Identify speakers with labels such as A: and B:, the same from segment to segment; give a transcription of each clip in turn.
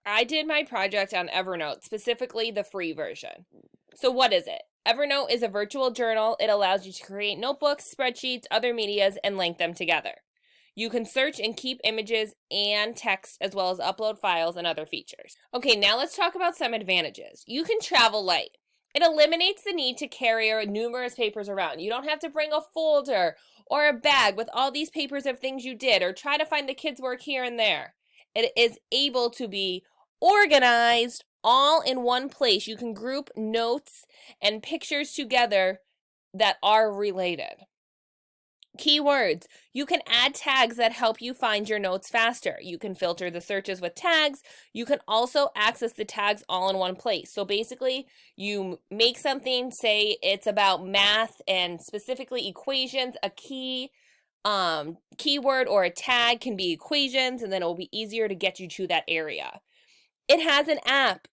A: I did my project on Evernote, specifically the free version. So what is it? Evernote is a virtual journal. It allows you to create notebooks, spreadsheets, other medias, and link them together. You can search and keep images and text as well as upload files and other features. Okay, now let's talk about some advantages. You can travel light. It eliminates the need to carry numerous papers around. You don't have to bring a folder or a bag with all these papers of things you did or try to find the kids' work here and there. It is able to be organized all in one place. You can group notes and pictures together that are related. Keywords. You can add tags that help you find your notes faster. You can filter the searches with tags. You can also access the tags all in one place. So basically, you make something, say it's about math and specifically equations, a keyword or a tag can be equations, and then it will be easier to get you to that area. It has an app.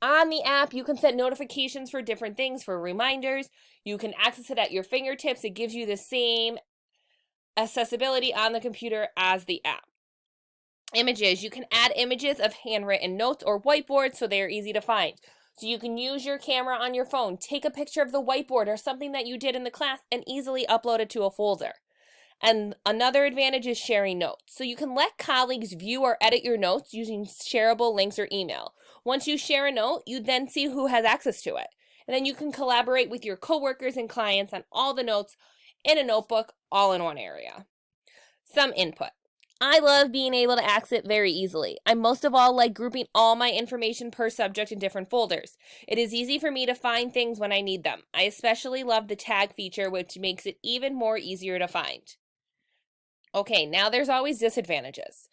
A: On the app, you can set notifications for different things, for reminders. You can access it at your fingertips. It gives you the same accessibility on the computer as the app. Images. You can add images of handwritten notes or whiteboards so they are easy to find. So you can use your camera on your phone, take a picture of the whiteboard or something that you did in the class, and easily upload it to a folder. And another advantage is sharing notes. So you can let colleagues view or edit your notes using shareable links or email. Once you share a note, you then see who has access to it. And then you can collaborate with your coworkers and clients on all the notes in a notebook, all in one area. Some input. I love being able to access it very easily. I most of all like grouping all my information per subject in different folders. It is easy for me to find things when I need them. I especially love the tag feature, which makes it even more easier to find. Okay, now there's always disadvantages.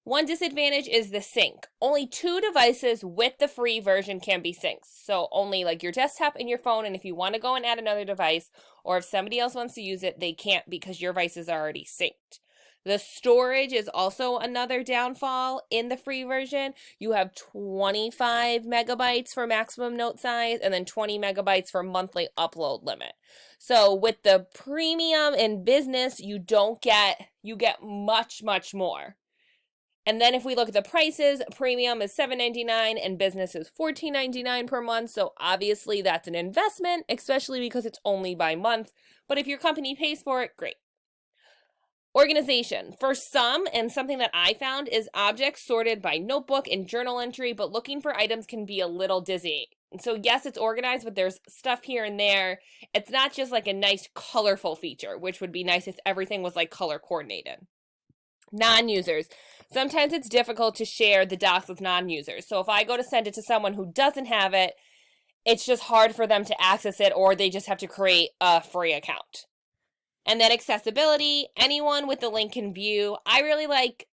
A: One disadvantage is the sync. Only 2 devices with the free version can be synced. So only like your desktop and your phone, and if you want to go and add another device, or if somebody else wants to use it, they can't because your device is already synced. The storage is also another downfall in the free version. You have 25 megabytes for maximum note size and then 20 megabytes for monthly upload limit. So with the premium and business, you get much, much more. And then if we look at the prices, premium is $7.99 and business is $14.99 per month. So obviously that's an investment, especially because it's only by month. But if your company pays for it, great. Organization. For some, and something that I found, is objects sorted by notebook and journal entry, but looking for items can be a little dizzying. So yes, it's organized, but there's stuff here and there. It's not just like a nice colorful feature, which would be nice if everything was like color coordinated. Non-users. Sometimes it's difficult to share the docs with non-users. So if I go to send it to someone who doesn't have it, it's just hard for them to access it, or they just have to create a free account. And then accessibility, anyone with the link can view.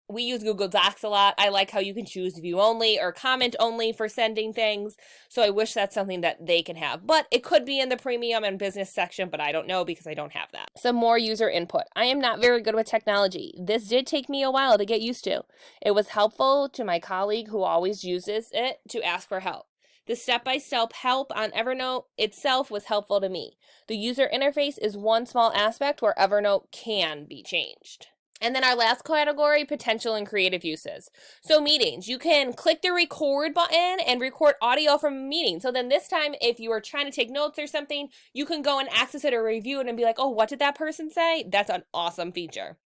A: We use Google Docs a lot. I like how you can choose view only or comment only for sending things. So I wish that's something that they can have. But it could be in the premium and business section, but I don't know because I don't have that. Some more user input. I am not very good with technology. This did take me a while to get used to. It was helpful to my colleague who always uses it to ask for help. The step-by-step help on Evernote itself was helpful to me. The user interface is one small aspect where Evernote can be changed. And then our last category, potential and creative uses. So meetings, you can click the record button and record audio from a meeting. So then this time, if you are trying to take notes or something, you can go and access it or review it and be like, oh, what did that person say? That's an awesome feature.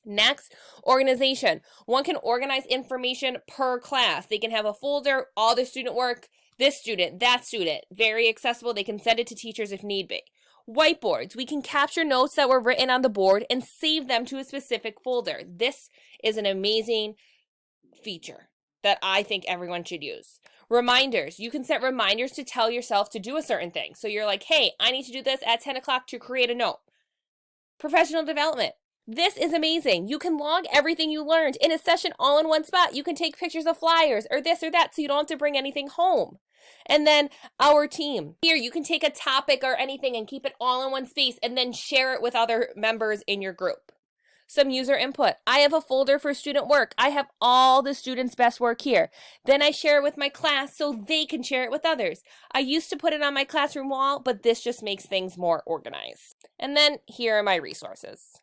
A: Next, organization. One can organize information per class. They can have a folder, all the student work, this student, that student. Very accessible. They can send it to teachers if need be. Whiteboards. We can capture notes that were written on the board and save them to a specific folder. This is an amazing feature that I think everyone should use. Reminders. You can set reminders to tell yourself to do a certain thing. So you're like, hey, I need to do this at 10 o'clock to create a note. Professional development. This is amazing. You can log everything you learned in a session all in one spot. You can take pictures of flyers or this or that so you don't have to bring anything home. And then our team. Here, you can take a topic or anything and keep it all in one space and then share it with other members in your group. Some user input. I have a folder for student work. I have all the students' best work here. Then I share it with my class so they can share it with others. I used to put it on my classroom wall, but this just makes things more organized. And then here are my resources.